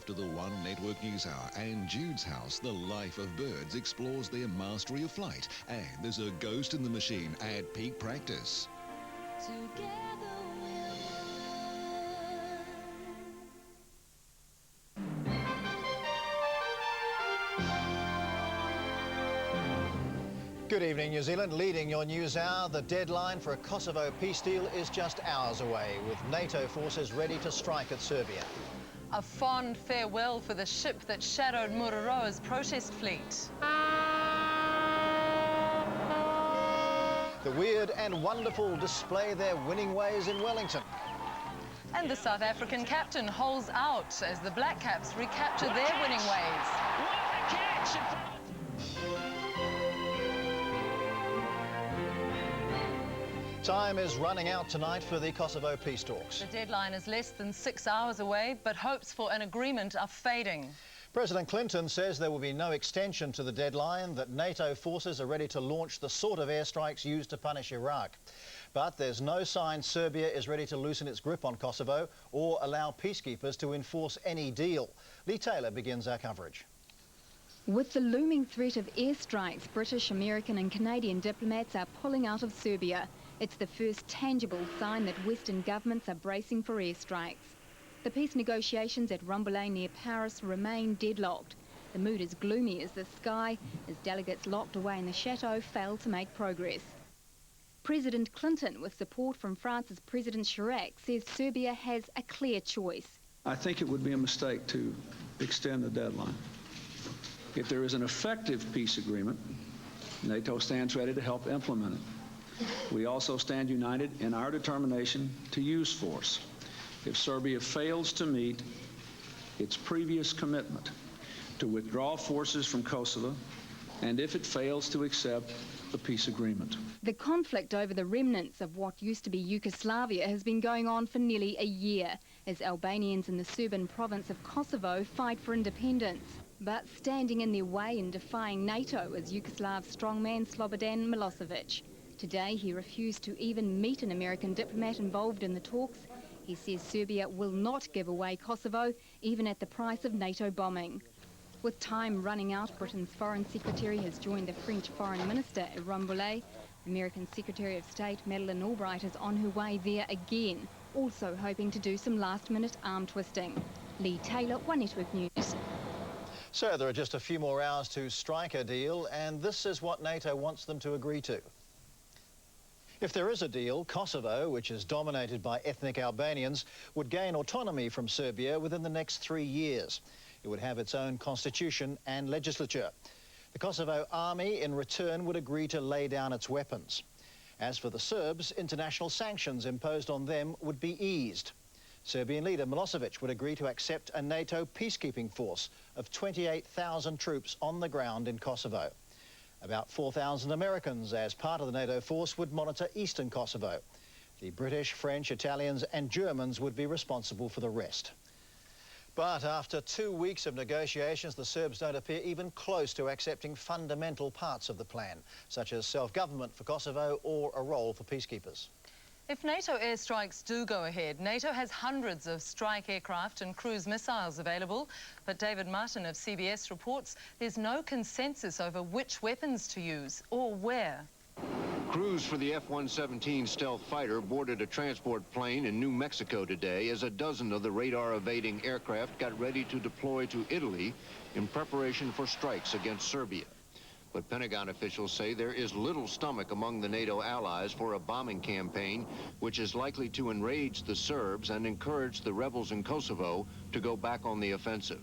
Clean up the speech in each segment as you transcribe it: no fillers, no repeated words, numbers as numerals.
After the One Network News Hour and Jude's House, The Life of Birds explores their mastery of flight. And there's a ghost in the machine at peak practice. Together we'll learn. Good evening, New Zealand. Leading your news hour, the deadline for a Kosovo peace deal is just hours away, with NATO forces ready to strike at Serbia. A fond farewell for the ship that shadowed Mururoa's protest fleet. The weird and wonderful display their winning ways in Wellington. And the South African captain holds out as the Black Caps recapture their winning ways. What a catch! Time is running out tonight for the Kosovo peace talks. The deadline is less than 6 hours away, but hopes for an agreement are fading. President Clinton says there will be no extension to the deadline, that NATO forces are ready to launch the sort of airstrikes used to punish Iraq. But there's no sign Serbia is ready to loosen its grip on Kosovo or allow peacekeepers to enforce any deal. Lee Taylor begins our coverage. With the looming threat of airstrikes, British, American and Canadian diplomats are pulling out of Serbia. It's the first tangible sign that Western governments are bracing for airstrikes. The peace negotiations at Rambouillet near Paris remain deadlocked. The mood is gloomy as the sky, as delegates locked away in the chateau, fail to make progress. President Clinton, with support from France's President Chirac, says Serbia has a clear choice. I think it would be a mistake to extend the deadline. If there is an effective peace agreement, NATO stands ready to help implement it. We also stand united in our determination to use force if Serbia fails to meet its previous commitment to withdraw forces from Kosovo, and if it fails to accept the peace agreement. The conflict over the remnants of what used to be Yugoslavia has been going on for nearly a year, as Albanians in the Serbian province of Kosovo fight for independence. But standing in their way and defying NATO is Yugoslav strongman Slobodan Milosevic. Today he refused to even meet an American diplomat involved in the talks. He says Serbia will not give away Kosovo, even at the price of NATO bombing. With time running out, Britain's Foreign Secretary has joined the French Foreign Minister at Rambouillet. American Secretary of State Madeleine Albright is on her way there again, also hoping to do some last-minute arm twisting. Lee Taylor, One Network News. So there are just a few more hours to strike a deal, and this is what NATO wants them to agree to. If there is a deal, Kosovo, which is dominated by ethnic Albanians, would gain autonomy from Serbia within the next 3 years. It would have its own constitution and legislature. The Kosovo army, in return, would agree to lay down its weapons. As for the Serbs, international sanctions imposed on them would be eased. Serbian leader Milosevic would agree to accept a NATO peacekeeping force of 28,000 troops on the ground in Kosovo. About 4,000 Americans, as part of the NATO force, would monitor eastern Kosovo. The British, French, Italians and Germans would be responsible for the rest. But after 2 weeks of negotiations, the Serbs don't appear even close to accepting fundamental parts of the plan, such as self-government for Kosovo or a role for peacekeepers. If NATO airstrikes do go ahead, NATO has hundreds of strike aircraft and cruise missiles available. But David Martin of CBS reports there's no consensus over which weapons to use or where. Crews for the F-117 stealth fighter boarded a transport plane in New Mexico today as a dozen of the radar-evading aircraft got ready to deploy to Italy in preparation for strikes against Serbia. But Pentagon officials say there is little stomach among the NATO allies for a bombing campaign which is likely to enrage the Serbs and encourage the rebels in Kosovo to go back on the offensive.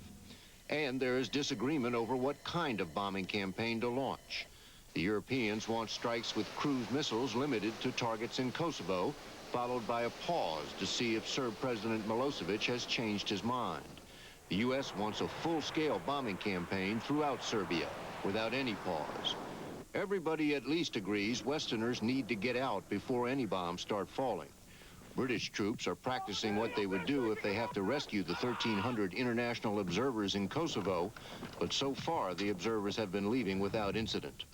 And there is disagreement over what kind of bombing campaign to launch. The Europeans want strikes with cruise missiles limited to targets in Kosovo, followed by a pause to see if Serb President Milosevic has changed his mind. The U.S. wants a full-scale bombing campaign throughout Serbia, without any pause. Everybody at least agrees Westerners need to get out before any bombs start falling. British troops are practicing what they would do if they have to rescue the 1,300 international observers in Kosovo, but so far the observers have been leaving without incident.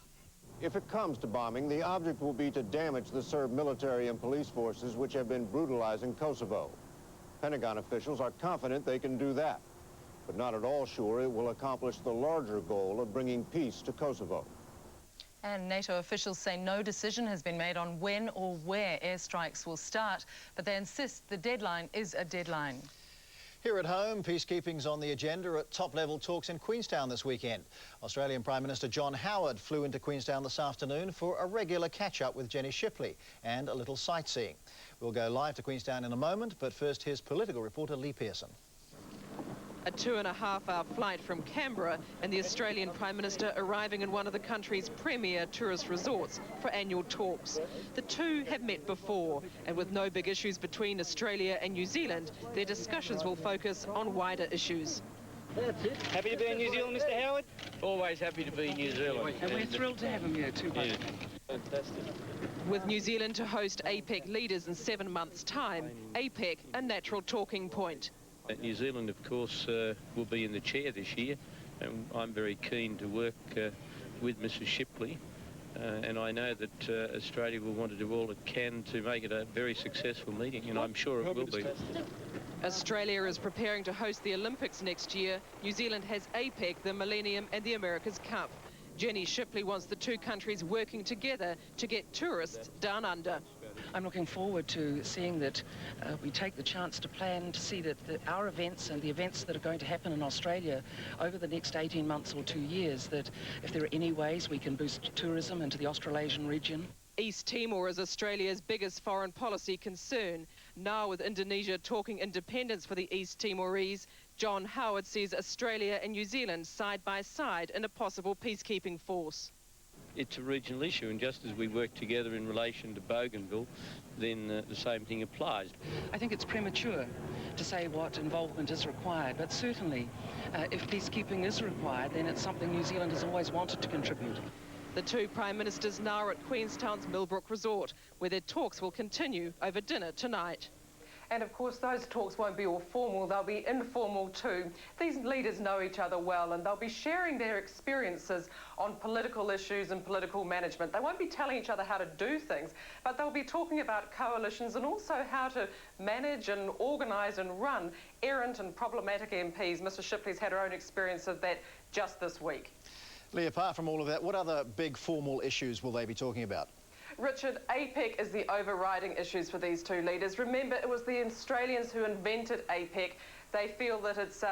If it comes to bombing, the object will be to damage the Serb military and police forces which have been brutalizing Kosovo. Pentagon officials are confident they can do that. but not at all sure it will accomplish the larger goal of bringing peace to Kosovo. And NATO officials say no decision has been made on when or where airstrikes will start, but they insist the deadline is a deadline. Here at home, peacekeeping's on the agenda at top-level talks in Queenstown this weekend. Australian Prime Minister John Howard flew into Queenstown this afternoon for a regular catch-up with Jenny Shipley and a little sightseeing. We'll go live to Queenstown in a moment, but first here's political reporter Lee Pearson. A 2.5-hour flight from Canberra and the Australian Prime Minister arriving in one of the country's premier tourist resorts for annual talks. The two have met before, and with no big issues between Australia and New Zealand, their discussions will focus on wider issues. That's it. Happy to be in New Zealand, Mr. Howard? Always happy to be in New Zealand. And we're thrilled to have him here too, mate. Fantastic. With New Zealand to host APEC leaders in 7 months' time, APEC a natural talking point. New Zealand, of course, will be in the chair this year, and I'm very keen to work with Mrs. Shipley, and I know that Australia will want to do all it can to make it a very successful meeting, and I'm sure it will be. Australia is preparing to host the Olympics next year. New Zealand has APEC, the Millennium and the America's Cup. Jenny Shipley wants the two countries working together to get tourists down under. I'm looking forward to seeing that we take the chance to plan to see that our events and the events that are going to happen in Australia over the next 18 months or 2 years, that if there are any ways we can boost tourism into the Australasian region. East Timor is Australia's biggest foreign policy concern. Now with Indonesia talking independence for the East Timorese, John Howard sees Australia and New Zealand side by side in a possible peacekeeping force. It's a regional issue, and just as we work together in relation to Bougainville, then the same thing applies. I think it's premature to say what involvement is required, but certainly if peacekeeping is required, then it's something New Zealand has always wanted to contribute. The two Prime Ministers now are at Queenstown's Millbrook Resort, where their talks will continue over dinner tonight. And of course, those talks won't be all formal, they'll be informal too. These leaders know each other well, and they'll be sharing their experiences on political issues and political management. They won't be telling each other how to do things, but they'll be talking about coalitions and also how to manage and organise and run errant and problematic MPs. Mr. Shipley's had her own experience of that just this week. Lee, apart from all of that, what other big formal issues will they be talking about? Richard, APEC is the overriding issues for these two leaders. Remember, it was the Australians who invented APEC. They feel that it's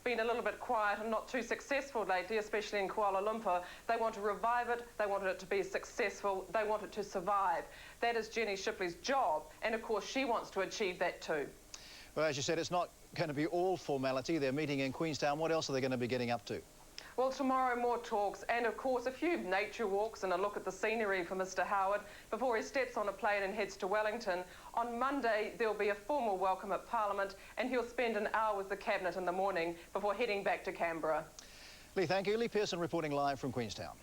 been a little bit quiet and not too successful lately, especially in Kuala Lumpur. They want to revive it. They want it to be successful. They want it to survive. That is Jenny Shipley's job, and of course she wants to achieve that too. Well, as you said, it's not going to be all formality. They're meeting in Queenstown. What else are they going to be getting up to? Well, tomorrow more talks and, of course, a few nature walks and a look at the scenery for Mr. Howard before he steps on a plane and heads to Wellington. On Monday, there'll be a formal welcome at Parliament, and he'll spend an hour with the Cabinet in the morning before heading back to Canberra. Lee, thank you. Lee Pearson reporting live from Queenstown.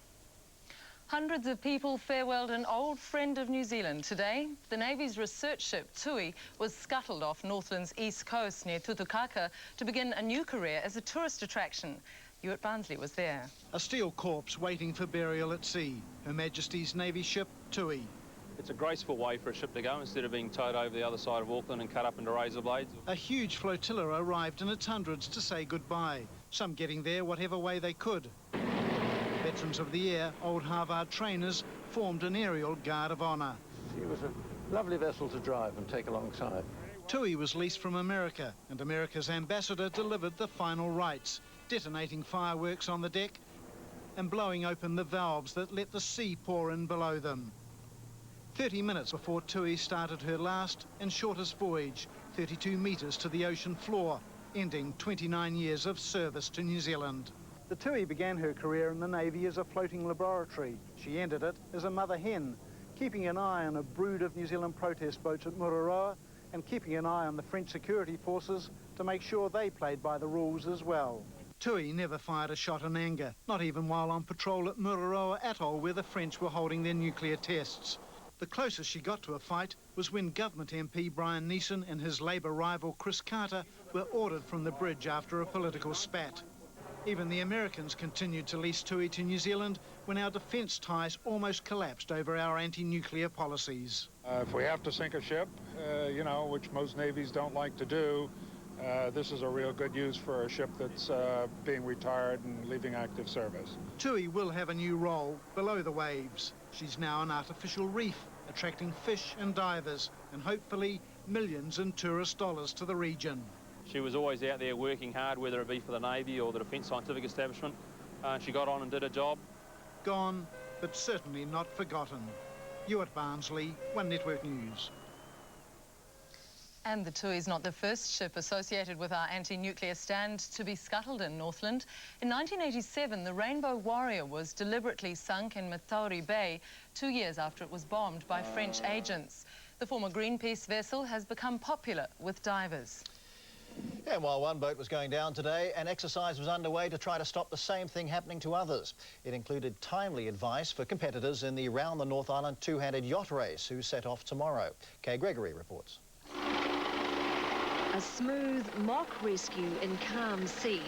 Hundreds of people farewelled an old friend of New Zealand today. The Navy's research ship Tui was scuttled off Northland's east coast near Tutukaka to begin a new career as a tourist attraction. Hewitt Barnsley was there. A steel corpse waiting for burial at sea. Her Majesty's Navy ship Tui. It's a graceful way for a ship to go instead of being towed over the other side of Auckland and cut up into razor blades. A huge flotilla arrived in its hundreds to say goodbye, some getting there whatever way they could. Veterans of the air, old Harvard trainers, formed an aerial guard of honour. She was a lovely vessel to drive and take alongside. Tui was leased from America, and America's ambassador delivered the final rites, detonating fireworks on the deck and blowing open the valves that let the sea pour in below them. 30 minutes before Tui started her last and shortest voyage, 32 metres to the ocean floor, ending 29 years of service to New Zealand. The Tui began her career in the Navy as a floating laboratory. She ended it as a mother hen, keeping an eye on a brood of New Zealand protest boats at Mururoa and keeping an eye on the French security forces to make sure they played by the rules as well. Tui never fired a shot in anger, not even while on patrol at Mururoa Atoll, where the French were holding their nuclear tests. The closest she got to a fight was when Government MP Brian Neeson and his Labour rival Chris Carter were ordered from the bridge after a political spat. Even the Americans continued to lease Tui to New Zealand when our defence ties almost collapsed over our anti-nuclear policies. If we have to sink a ship, you know, which most navies don't like to do, This is a real good use for a ship that's being retired and leaving active service. Tui will have a new role below the waves. She's now an artificial reef, attracting fish and divers and hopefully millions in tourist dollars to the region. She was always out there working hard, whether it be for the Navy or the Defence Scientific Establishment. She got on and did her job. Gone, but certainly not forgotten. Ewart Barnsley, One Network News. And the Tui is not the first ship associated with our anti-nuclear stand to be scuttled in Northland. In 1987, the Rainbow Warrior was deliberately sunk in Matauri Bay 2 years after it was bombed by French agents. The former Greenpeace vessel has become popular with divers. And while one boat was going down today, an exercise was underway to try to stop the same thing happening to others. It included timely advice for competitors in the Round the North Island two-handed yacht race, who set off tomorrow. Kay Gregory reports. A smooth mock rescue in calm seas.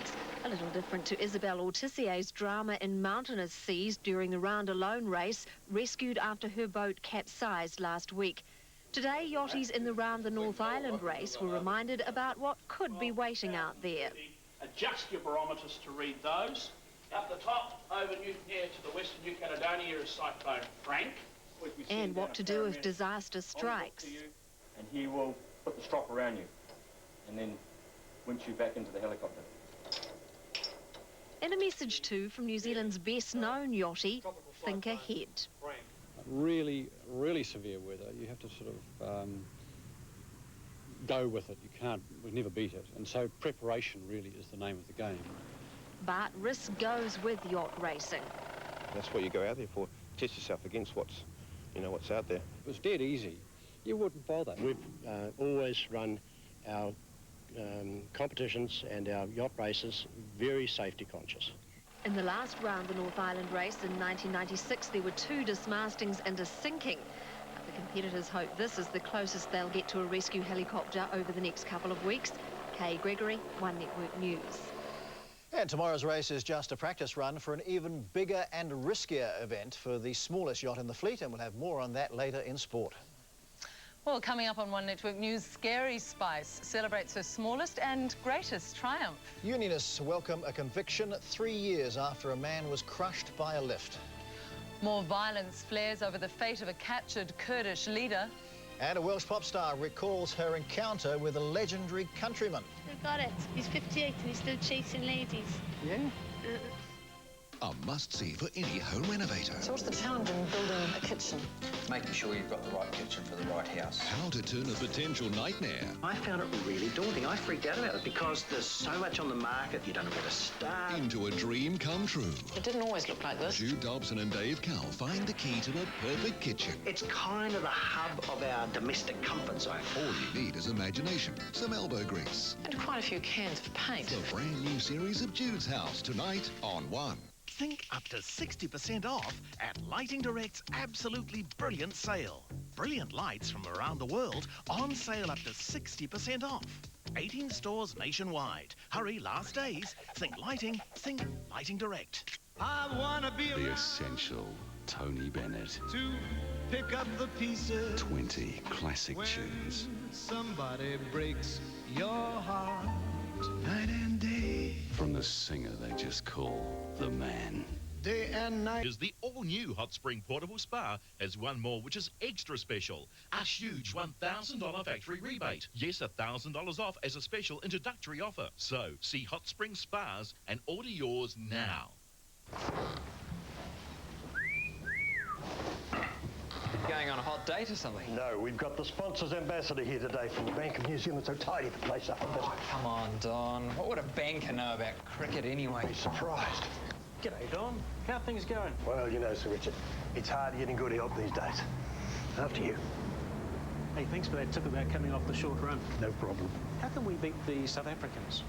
A little different to Isabel Ortissier's drama in mountainous seas during the Round Alone race, rescued after her boat capsized last week. Today, yachties in the Round the North Island race were reminded about what could be waiting out there. Adjust your barometers to read those. Up the top, over Newton Air to the western New Caledonia is Cyclone Frank. And what to do if disaster strikes. And he will put the strop around you and then winch you back into the helicopter. And a message too from New Zealand's best-known yachtie, Think Ahead. Really, really severe weather, you have to sort of go with it. We've never beat it. And so preparation really is the name of the game. But risk goes with yacht racing. That's what you go out there for. Test yourself against what's out there. It was dead easy. You wouldn't bother. We've always run our competitions and our yacht races very safety conscious. In the last Round the North Island race in 1996, there were 2 dismastings and a sinking. The competitors hope this is the closest they'll get to a rescue helicopter over the next couple of weeks. Kay Gregory, One Network News. And tomorrow's race is just a practice run for an even bigger and riskier event for the smallest yacht in the fleet, and we'll have more on that later in sport. Well, coming up on One Network News, Scary Spice celebrates her smallest and greatest triumph. Unionists welcome a conviction 3 years after a man was crushed by a lift. More violence flares over the fate of a captured Kurdish leader. And a Welsh pop star recalls her encounter with a legendary countryman. I've got it. He's 58 and he's still chasing ladies. Yeah? A must-see for any home renovator. So what's the challenge in building a kitchen? Making sure you've got the right kitchen for the right house. How to turn a potential nightmare I found it really daunting. I freaked out about it because there's so much on the market, you don't know where to start. into a dream come true. It didn't always look like this. Jude Dobson and Dave Cowell find the key to a perfect kitchen. It's kind of the hub of our domestic comfort zone. All you need is imagination, some elbow grease. And quite a few cans of paint. The brand new series of Jude's House tonight on One. Think up to 60% off at Lighting Direct's absolutely brilliant sale. Brilliant lights from around the world on sale up to 60% off. 18 stores nationwide. Hurry, last days. Think lighting, think Lighting Direct. I wanna be The essential Tony Bennett. to pick up the pieces 20 classic tunes. somebody breaks your heart night and day. From the singer they just call the Man. Day and night. Is the all-new Hot Spring Portable Spa has one more which is extra special. A huge $1,000 factory rebate. Yes, $1,000 off as a special introductory offer. So, see Hot Spring Spas and order yours now. Going on a hot date or something? No, we've got the sponsors ambassador here today from the Bank of New Zealand, so tidy the place up a bit. Come on, Don. What would a banker know about cricket anyway? Be surprised. G'day, Don. How are things going? Well, you know, Sir Richard, it's hard getting good help these days. After you. Hey, thanks for that tip about coming off the short run. No problem. How can we beat the South Africans?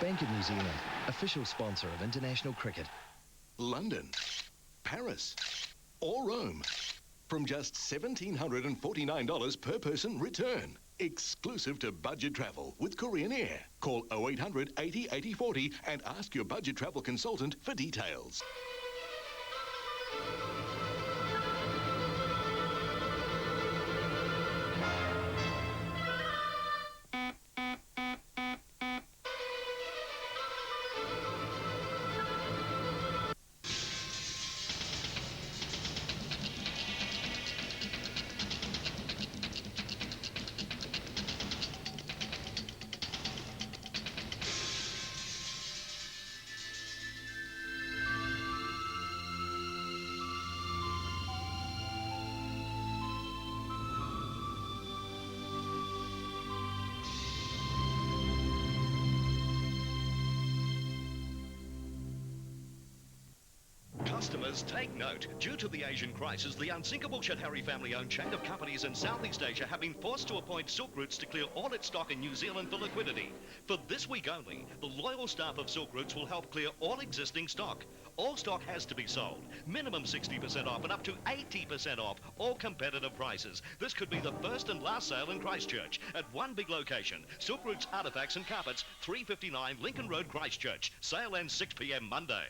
Bank of New Zealand, official sponsor of international cricket. London, Paris, or Rome. From just $1,749 per person return. Exclusive to budget travel with Korean Air. Call 0800 80 80 40 and ask your budget travel consultant for details. Customers, take note. Due to the Asian crisis, the unsinkable Chitari family-owned chain of companies in Southeast Asia have been forced to appoint Silk Routes to clear all its stock in New Zealand for liquidity. For this week only, the loyal staff of Silk Routes will help clear all existing stock. All stock has to be sold. Minimum 60% off and up to 80% off all competitive prices. This could be the first and last sale in Christchurch at one big location. Silk Routes Artefacts and Carpets, 359 Lincoln Road, Christchurch. Sale ends 6 p.m. Monday.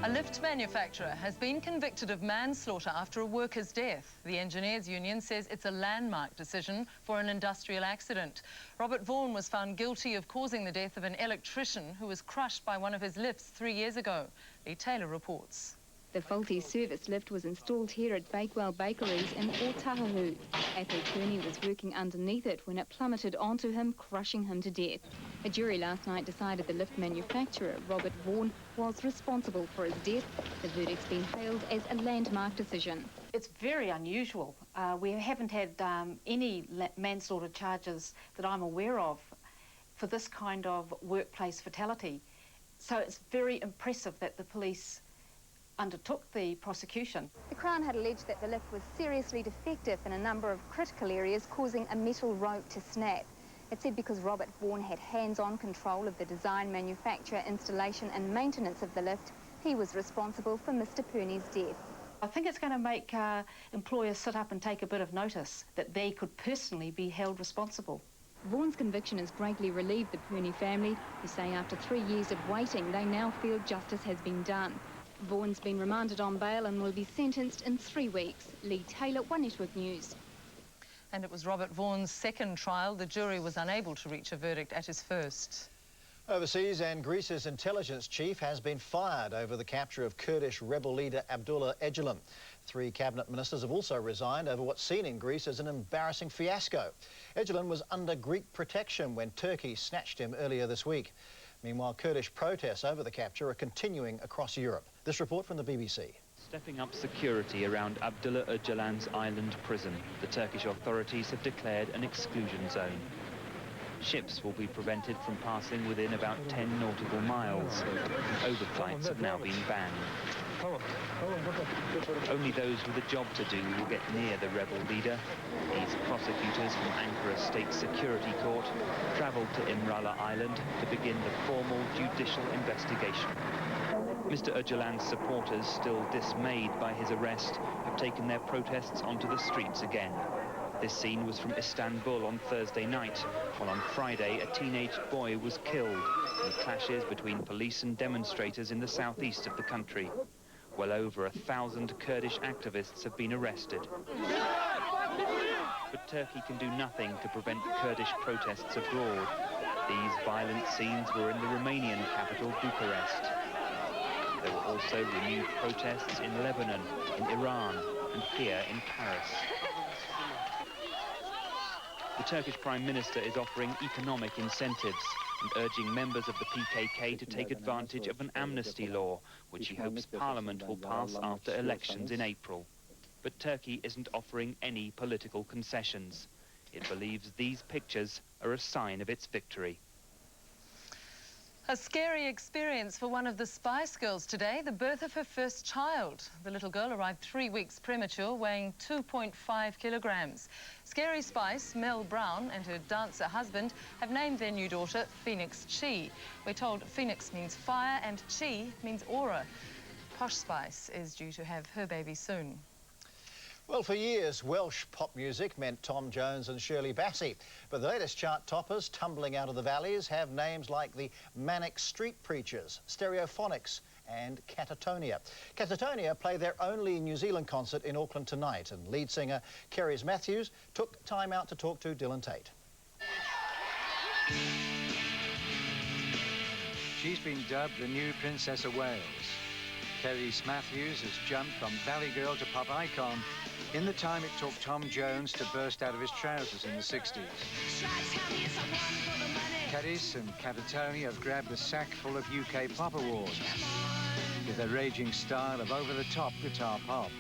A lift manufacturer has been convicted of manslaughter after a worker's death. The Engineers Union says it's a landmark decision for an industrial accident. Robert Vaughan was found guilty of causing the death of an electrician who was crushed by one of his lifts 3 years ago. Lee Taylor reports. The faulty service lift was installed here at Bakewell Bakeries in Otahuhu. Athy Kearney was working underneath it when it plummeted onto him, crushing him to death. A jury last night decided the lift manufacturer, Robert Vaughan, was responsible for his death. The verdict's been hailed as a landmark decision. It's very unusual. We haven't had any manslaughter charges that I'm aware of for this kind of workplace fatality. So it's very impressive that the police undertook the prosecution. The Crown had alleged that the lift was seriously defective in a number of critical areas, causing a metal rope to snap. It said because Robert Vaughan had hands-on control of the design, manufacture, installation and maintenance of the lift, he was responsible for Mr. Purney's death. I think it's going to make employers sit up and take a bit of notice that they could personally be held responsible. Vaughan's conviction has greatly relieved the Purney family, who say after 3 years of waiting, they now feel justice has been done. Vaughan's been remanded on bail and will be sentenced in 3 weeks. Lee Taylor, One Network News. And it was Robert Vaughan's second trial. The jury was unable to reach a verdict at his first. Overseas, and Greece's intelligence chief has been fired over the capture of Kurdish rebel leader Abdullah Öcalan. 3 cabinet ministers have also resigned over what's seen in Greece as an embarrassing fiasco. Öcalan was under Greek protection when Turkey snatched him earlier this week. Meanwhile, Kurdish protests over the capture are continuing across Europe. This report from the BBC. Stepping up security around Abdullah Öcalan's island prison, the Turkish authorities have declared an exclusion zone. Ships will be prevented from passing within about 10 nautical miles. Overflights have now been banned. Only those with a job to do will get near the rebel leader. These prosecutors from Ankara State Security Court travelled to Imrala Island to begin the formal judicial investigation. Mr. Öcalan's supporters, still dismayed by his arrest, have taken their protests onto the streets again. This scene was from Istanbul on Thursday night, while on Friday a teenage boy was killed in clashes between police and demonstrators in the southeast of the country. Well over 1,000 Kurdish activists have been arrested. But Turkey can do nothing to prevent Kurdish protests abroad. These violent scenes were in the Romanian capital, Bucharest. There were also renewed protests in Lebanon, in Iran, and here in Paris. The Turkish Prime Minister is offering economic incentives and urging members of the PKK to take advantage of an amnesty law, which he hopes Parliament will pass after elections in April. But Turkey isn't offering any political concessions. It believes these pictures are a sign of its victory. A scary experience for one of the Spice Girls today, the birth of her first child. The little girl arrived 3 weeks premature, weighing 2.5 kilograms. Scary Spice, Mel Brown, and her dancer husband have named their new daughter Phoenix Chi. We're told Phoenix means fire and Chi means aura. Posh Spice is due to have her baby soon. Well, for years, Welsh pop music meant Tom Jones and Shirley Bassey. But the latest chart toppers tumbling out of the valleys have names like the Manic Street Preachers, Stereophonics and Catatonia. Catatonia play their only New Zealand concert in Auckland tonight, and lead singer Kerrys Matthews took time out to talk to Dylan Tate. She's been dubbed the new Princess of Wales. Kerrys Matthews has jumped from valley girl to pop icon in the time it took Tom Jones to burst out of his trousers in the 60s. Kerrys and Catatonia have grabbed a sack full of UK pop awards with their raging style of over-the-top guitar pop.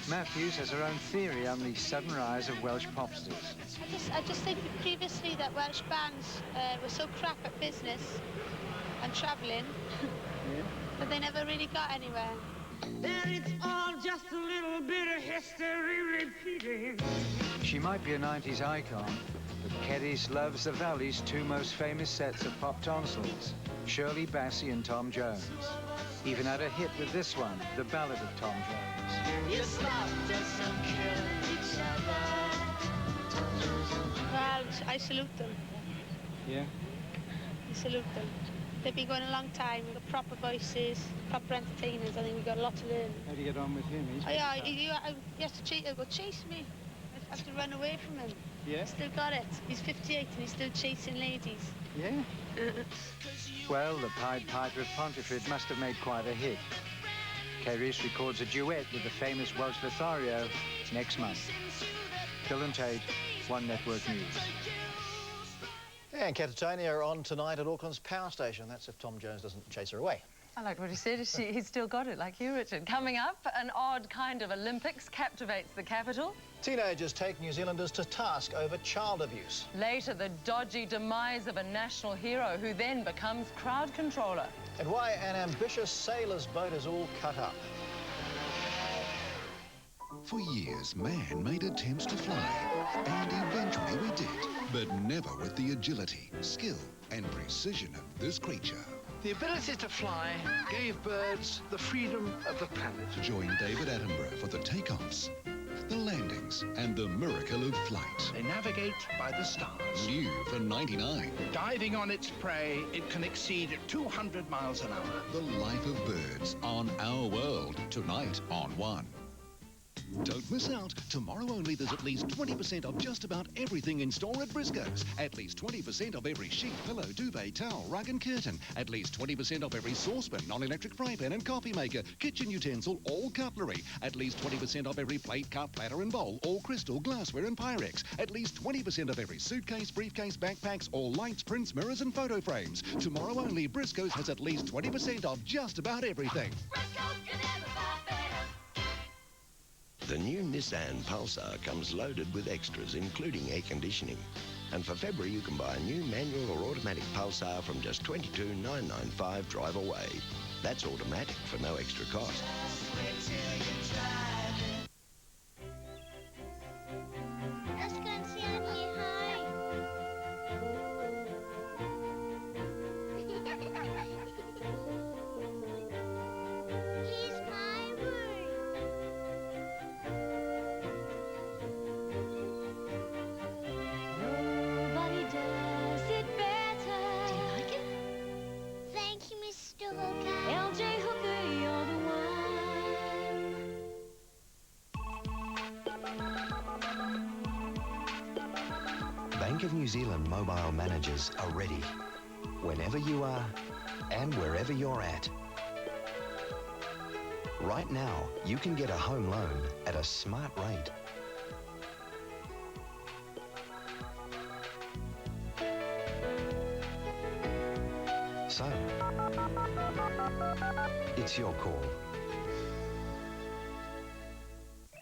Matthews has her own theory on the sudden rise of Welsh popsters. I just think previously that Welsh bands were so crap at business and travelling that they never really got anywhere. And it's all just a little bit of history repeating. She might be a 90s icon, but Keddies loves the Valley's two most famous sets of pop tonsils, Shirley, Bassey and Tom Jones. Even had a hit with this one, The Ballad of Tom Jones. You stopped us and killed each other. Well, I salute them. Yeah? I salute them. They've been going a long time. We've got proper voices, proper entertainers. I think we've got a lot to learn. How do you get on with him? Oh, yeah, he has to chase me. I have to run away from him. Yeah? He's still got it. He's 58 and he's still chasing ladies. Yeah? Well, the Pied Piper of Pontypridd must have made quite a hit. Kerris records a duet with the famous Welsh Lothario next month. Bill and Tate, One Network News. And Catatonia on tonight at Auckland's Power Station. That's if Tom Jones doesn't chase her away. I like what he said. He's still got it, like you, Richard. Coming up, an odd kind of Olympics captivates the capital. Teenagers take New Zealanders to task over child abuse. Later, the dodgy demise of a national hero who then becomes crowd controller. And why an ambitious sailor's boat is all cut up. For years, man made attempts to fly, and eventually we did, but never with the agility, skill, and precision of this creature. The ability to fly gave birds the freedom of the planet. Join David Attenborough for the takeoffs, the landings, and the miracle of flight. They navigate by the stars. New for $99. Diving on its prey, it can exceed 200 miles an hour. The life of birds on Our World, tonight on One. Don't miss out. Tomorrow only there's at least 20% off just about everything in store at Briscoe's. At least 20% off every sheet, pillow, duvet, towel, rug and curtain. At least 20% off every saucepan, non-electric fry pan and coffee maker, kitchen utensil, all cutlery. At least 20% off every plate, cup, platter and bowl, all crystal, glassware and Pyrex. At least 20% off every suitcase, briefcase, backpacks, all lights, prints, mirrors and photo frames. Tomorrow only Briscoe's has at least 20% off just about everything. The new Nissan Pulsar comes loaded with extras, including air conditioning. And for February, you can buy a new manual or automatic Pulsar from just $22,995 drive away. That's automatic for no extra cost. Let's go and see Annie. Hi. He's my word. Nobody does it better. Do you like it? Thank you, Mr. Hooker. LJ Hooker, you're the one. Bank of New Zealand mobile managers are ready. Whenever you are and wherever you're at. Right now, you can get a home loan at a smart rate. So, it's your call.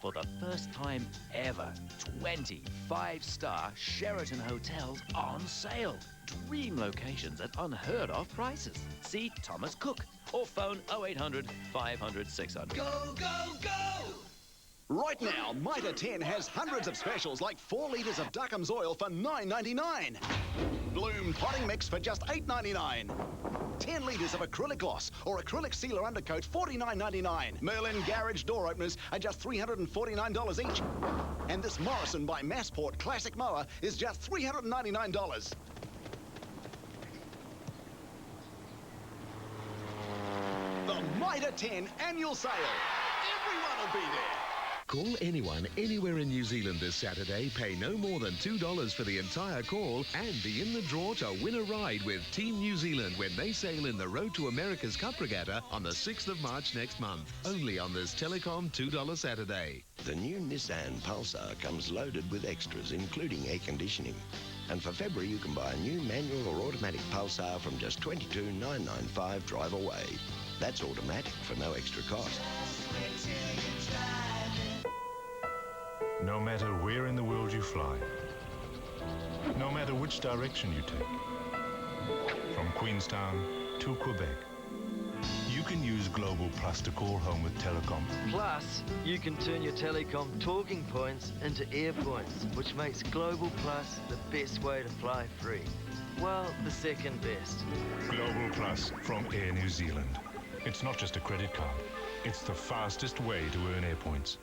For the first time ever, 20 5-star Sheraton hotels on sale. Dream locations at unheard of prices. See Thomas Cook or phone 0800 500 600. Go, go, go! Right now, Mitre 10 has hundreds of specials like 4 litres of Duckham's oil for $9.99. Bloom potting mix for just $8.99. 10 litres of acrylic gloss or acrylic sealer undercoat, $49.99. Merlin garage door openers are just $349 each. And this Morrison by Massport classic mower is just $399. The Mitre 10 annual sale. Everyone will be there. Call anyone anywhere in New Zealand this Saturday, pay no more than $2 for the entire call and be in the draw to win a ride with Team New Zealand when they sail in the Road to America's Cup Regatta on the 6th of March next month. Only on this Telecom $2 Saturday. The new Nissan Pulsar comes loaded with extras, including air conditioning. And for February, you can buy a new manual or automatic Pulsar from just $22,995 drive away. That's automatic for no extra cost. No matter where in the world you fly, no matter which direction you take, from Queenstown to Quebec, you can use Global Plus to call home with telecom. Plus, you can turn your telecom talking points into air points, which makes Global Plus the best way to fly free. Well, the second best. Global Plus from Air New Zealand. It's not just a credit card. It's the fastest way to earn air points.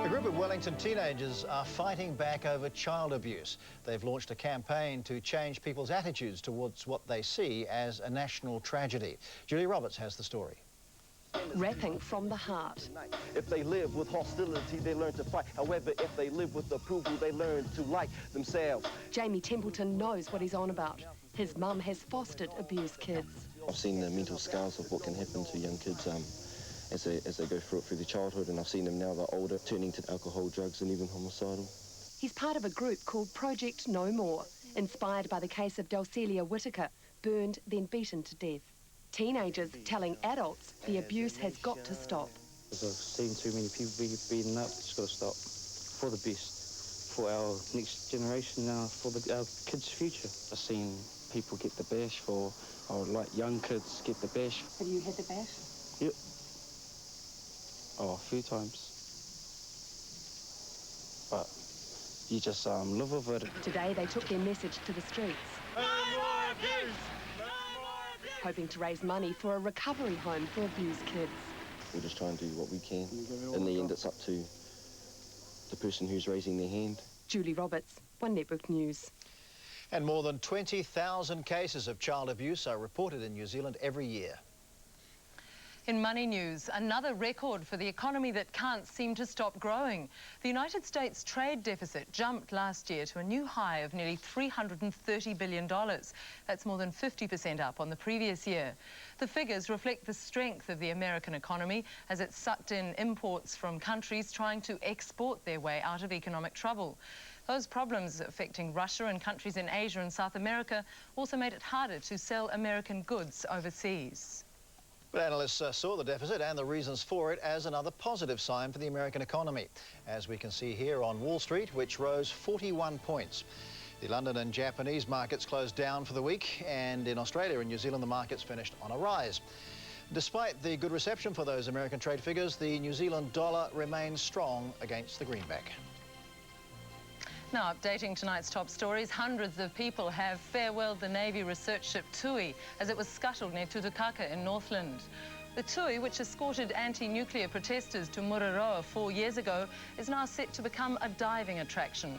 A group of Wellington teenagers are fighting back over child abuse. They've launched a campaign to change people's attitudes towards what they see as a national tragedy. Julie Roberts has the story. Rapping from the heart. If they live with hostility, they learn to fight. However, if they live with approval, they learn to like themselves. Jamie Templeton knows what he's on about. His mum has fostered abused kids. I've seen the mental scars of what can happen to young kids as they go through their childhood, and I've seen them now they're older, turning to alcohol, drugs, and even homicidal. He's part of a group called Project No More, inspired by the case of Delcelia Whitaker, burned then beaten to death. Teenagers telling adults the abuse has got to stop. I've seen too many people being beaten up. It's got to stop for the best, for our next generation, for our kids' future. I've seen people get the bash like young kids get the bash. Have you had the bash? Yep. Oh, a few times. But you just live with it. Today they took their message to the streets. No more abuse! Hoping to raise money for a recovery home for abused kids. We just try and do what we can. In the end, it's up to the person who's raising their hand. Julie Roberts, One Network News. And more than 20,000 cases of child abuse are reported in New Zealand every year. In money news, another record for the economy that can't seem to stop growing. The United States trade deficit jumped last year to a new high of nearly $330 billion. That's more than 50% up on the previous year. The figures reflect the strength of the American economy as it sucked in imports from countries trying to export their way out of economic trouble. Those problems affecting Russia and countries in Asia and South America also made it harder to sell American goods overseas. But analysts saw the deficit and the reasons for it as another positive sign for the American economy, as we can see here on Wall Street, which rose 41 points. The London and Japanese markets closed down for the week, and in Australia and New Zealand the markets finished on a rise. Despite the good reception for those American trade figures, the New Zealand dollar remains strong against the greenback. Now, updating tonight's top stories, hundreds of people have farewelled the Navy research ship Tui as it was scuttled near Tutukaka in Northland. The Tui, which escorted anti-nuclear protesters to Mururoa 4 years ago, is now set to become a diving attraction.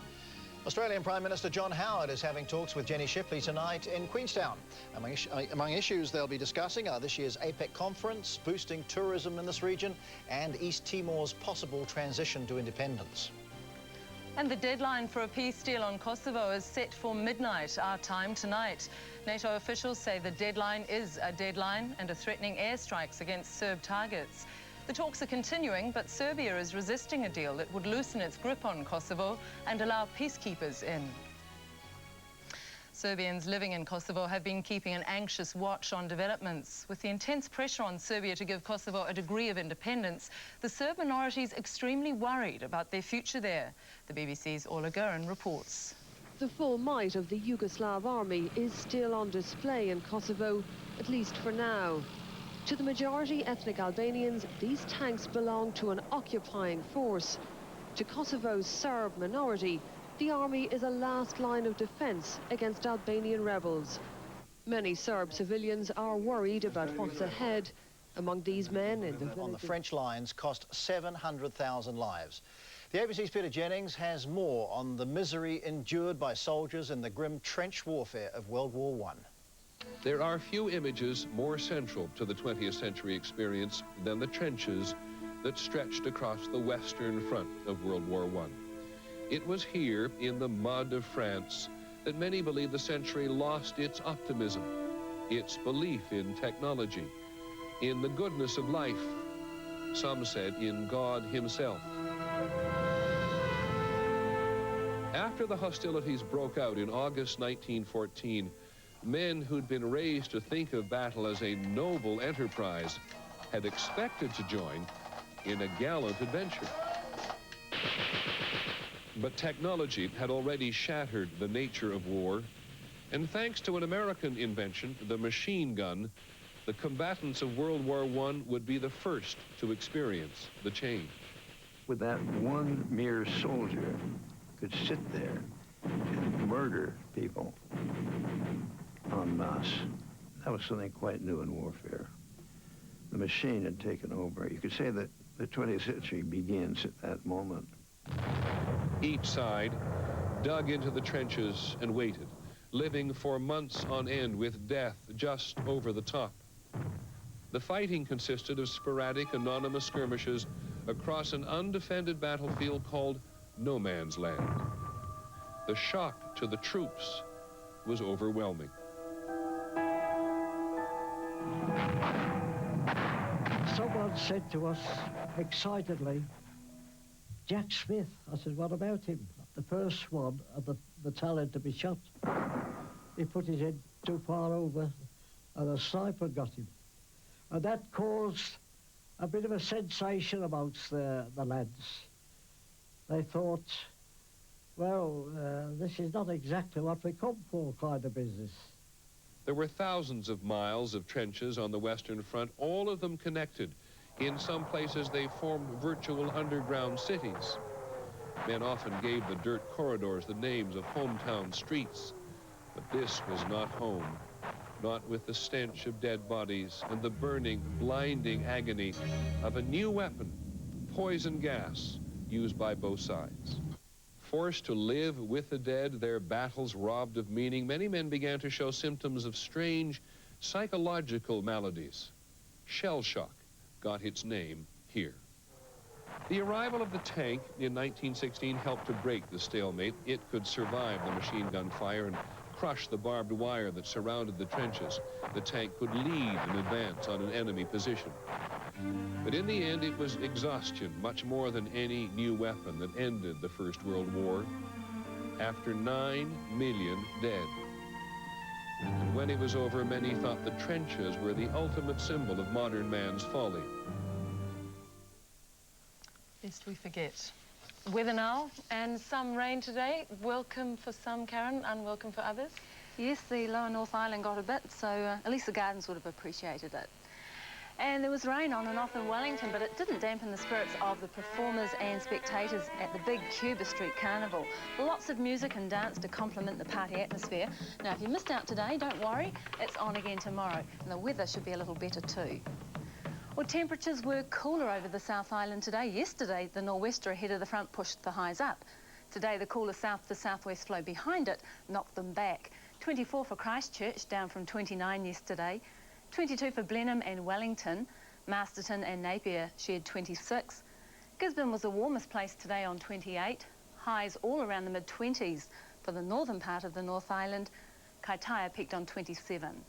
Australian Prime Minister John Howard is having talks with Jenny Shipley tonight in Queenstown. Among issues they'll be discussing are this year's APEC conference, boosting tourism in this region, and East Timor's possible transition to independence. And the deadline for a peace deal on Kosovo is set for midnight, our time tonight. NATO officials say the deadline is a deadline and are threatening airstrikes against Serb targets. The talks are continuing, but Serbia is resisting a deal that would loosen its grip on Kosovo and allow peacekeepers in. Serbians living in Kosovo have been keeping an anxious watch on developments. With the intense pressure on Serbia to give Kosovo a degree of independence, the Serb minority is extremely worried about their future there. The BBC's Orla Gurin reports. The full might of the Yugoslav army is still on display in Kosovo, at least for now. To the majority ethnic Albanians, these tanks belong to an occupying force. To Kosovo's Serb minority, the army is a last line of defence against Albanian rebels. Many Serb civilians are worried about what's ahead. Among these men in the on the French lines cost 700,000 lives. The ABC's Peter Jennings has more on the misery endured by soldiers in the grim trench warfare of World War I. There are few images more central to the 20th century experience than the trenches that stretched across the western front of World War I. It was here, in the mud of France, that many believe the century lost its optimism, its belief in technology, in the goodness of life. Some said in God himself. After the hostilities broke out in August 1914, men who'd been raised to think of battle as a noble enterprise had expected to join in a gallant adventure. But technology had already shattered the nature of war, and thanks to an American invention, the machine gun, the combatants of World War I would be the first to experience the change. With that one mere soldier could sit there and murder people en masse. That was something quite new in warfare. The machine had taken over. You could say that the 20th century begins at that moment. Each side dug into the trenches and waited, living for months on end with death just over the top. The fighting consisted of sporadic, anonymous skirmishes across an undefended battlefield called no man's land. The shock to the troops was overwhelming. Someone said to us excitedly, "Jack Smith." I said, "What about him?" The first one of the battalion to be shot. He put his head too far over and a sniper got him. And that caused a bit of a sensation amongst the lads. They thought, well, this is not exactly what we come for kind of business. There were thousands of miles of trenches on the Western Front, all of them connected. In some places, they formed virtual underground cities. Men often gave the dirt corridors the names of hometown streets. But this was not home, not with the stench of dead bodies and the burning, blinding agony of a new weapon, poison gas, used by both sides. Forced to live with the dead, their battles robbed of meaning, many men began to show symptoms of strange psychological maladies. Shell shock got its name here. The arrival of the tank in 1916 helped to break the stalemate. It could survive the machine gun fire and crush the barbed wire that surrounded the trenches. The tank could lead an advance on an enemy position. But in the end, it was exhaustion, much more than any new weapon, that ended the First World War. After 9 million dead. And when it was over, many thought the trenches were the ultimate symbol of modern man's folly. Lest we forget. Weather now, and some rain today. Welcome for some, Karen, unwelcome for others. Yes, the lower North Island got a bit, so at least the gardens would have appreciated it. And there was rain on and off in Wellington, but it didn't dampen the spirits of the performers and spectators at the big Cuba Street Carnival. Lots of music and dance to complement the party atmosphere. Now, if you missed out today, don't worry, it's on again tomorrow, and the weather should be a little better too. Well, temperatures were cooler over the South Island today. Yesterday, the nor'wester ahead of the front pushed the highs up. Today, the cooler south to southwest flow behind it knocked them back. 24 for Christchurch, down from 29 yesterday. 22 for Blenheim and Wellington. Masterton and Napier shared 26. Gisborne was the warmest place today on 28. Highs all around the mid-20s for the northern part of the North Island. Kaitaia peaked on 27.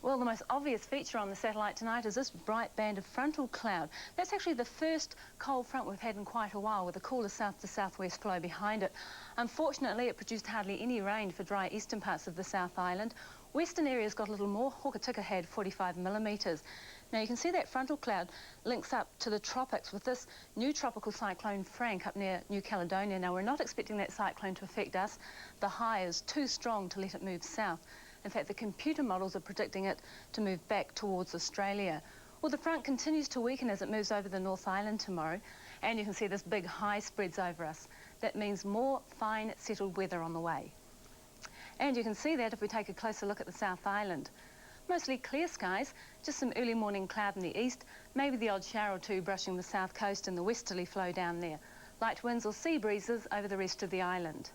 Well, the most obvious feature on the satellite tonight is this bright band of frontal cloud. That's actually the first cold front we've had in quite a while, with a cooler south to southwest flow behind it. Unfortunately, it produced hardly any rain for dry eastern parts of the South Island. Western areas got a little more. Hokitika had 45 millimetres. Now, you can see that frontal cloud links up to the tropics with this new tropical cyclone Frank up near New Caledonia. Now, we're not expecting that cyclone to affect us. The high is too strong to let it move south. In fact, the computer models are predicting it to move back towards Australia. Well, the front continues to weaken as it moves over the North Island tomorrow, and you can see this big high spreads over us. That means more fine, settled weather on the way. And you can see that if we take a closer look at the South Island. Mostly clear skies, just some early morning cloud in the east, maybe the odd shower or two brushing the south coast and the westerly flow down there. Light winds or sea breezes over the rest of the island.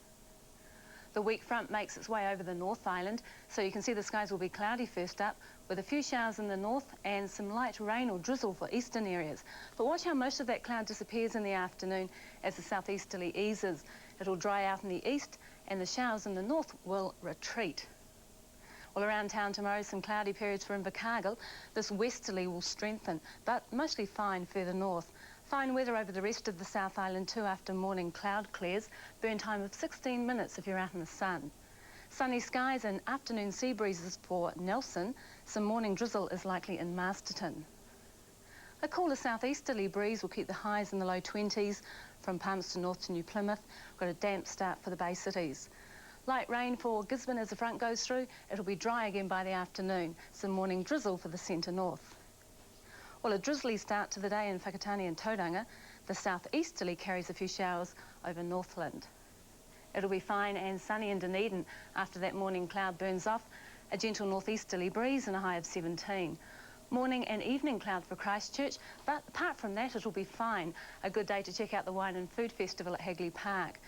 The weak front makes its way over the North Island, so you can see the skies will be cloudy first up, with a few showers in the north and some light rain or drizzle for eastern areas. But watch how most of that cloud disappears in the afternoon as the southeasterly eases. It'll dry out in the east, and the showers in the north will retreat. Well, around town tomorrow, some cloudy periods for Invercargill. This westerly will strengthen, but mostly fine further north. Fine weather over the rest of the South Island too after morning cloud clears. Burn time of 16 minutes if you're out in the sun. Sunny skies and afternoon sea breezes for Nelson. Some morning drizzle is likely in Masterton. A cooler southeasterly breeze will keep the highs in the low 20s from Palmerston North to New Plymouth. We've got a damp start for the Bay cities. Light rain for Gisborne as the front goes through. It'll be dry again by the afternoon. Some morning drizzle for the centre north. Well, a drizzly start to the day in Whakatane and Tauranga. The southeasterly carries a few showers over Northland. It'll be fine and sunny in Dunedin after that morning cloud burns off. A gentle northeasterly breeze and a high of 17. Morning and evening cloud for Christchurch, but apart from that, it'll be fine. A good day to check out the Wine and Food Festival at Hagley Park.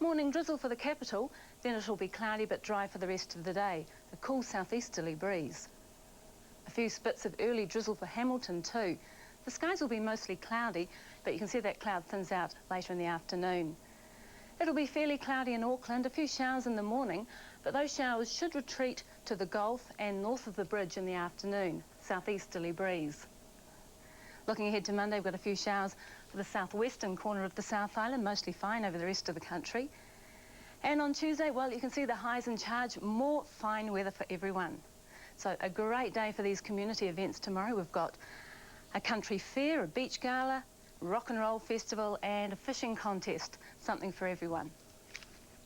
Morning drizzle for the capital, then it'll be cloudy but dry for the rest of the day. A cool southeasterly breeze. A few spits of early drizzle for Hamilton too. The skies will be mostly cloudy, but you can see that cloud thins out later in the afternoon. It'll be fairly cloudy in Auckland, a few showers in the morning, but those showers should retreat to the Gulf and north of the bridge in the afternoon. Southeasterly breeze. Looking ahead to Monday, we've got a few showers for the southwestern corner of the South Island, mostly fine over the rest of the country. And on Tuesday, well, you can see the highs in charge, more fine weather for everyone. So a great day for these community events tomorrow. We've got a country fair, a beach gala, rock and roll festival and a fishing contest, something for everyone.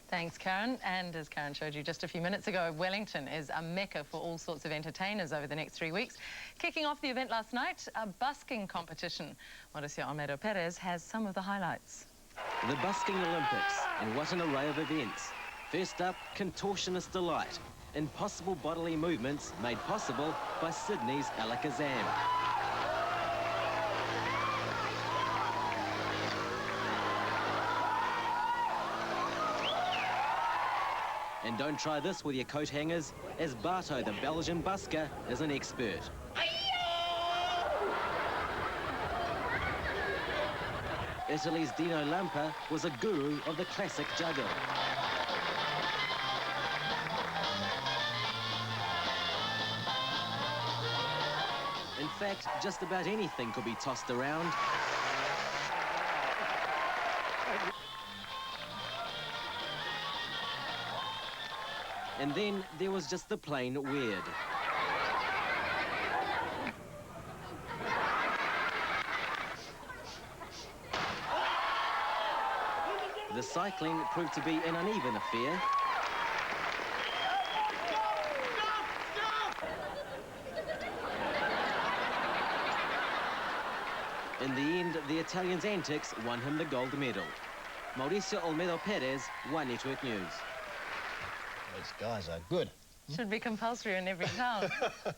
Thanks, Karen. And as Karen showed you just a few minutes ago, Wellington is a mecca for all sorts of entertainers over the next 3 weeks. Kicking off the event last night, a busking competition. Mauricio Almeida Perez has some of the highlights. The Busking Olympics, and what an array of events. First up, Contortionist Delight. Impossible bodily movements made possible by Sydney's Alakazam. And don't try this with your coat hangers, as Barto, the Belgian busker, is an expert. Italy's Dino Lampa was a guru of the classic juggle. In fact, just about anything could be tossed around. And then there was just the plain weird. The cycling proved to be an uneven affair. In the end, the Italian's antics won him the gold medal. Mauricio Almeida Perez, One Network News. These guys are good. Should be compulsory in every town. Well,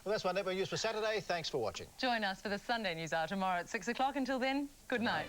that's my Network News for Saturday. Thanks for watching. Join us for the Sunday News Hour tomorrow at 6 o'clock. Until then, good night.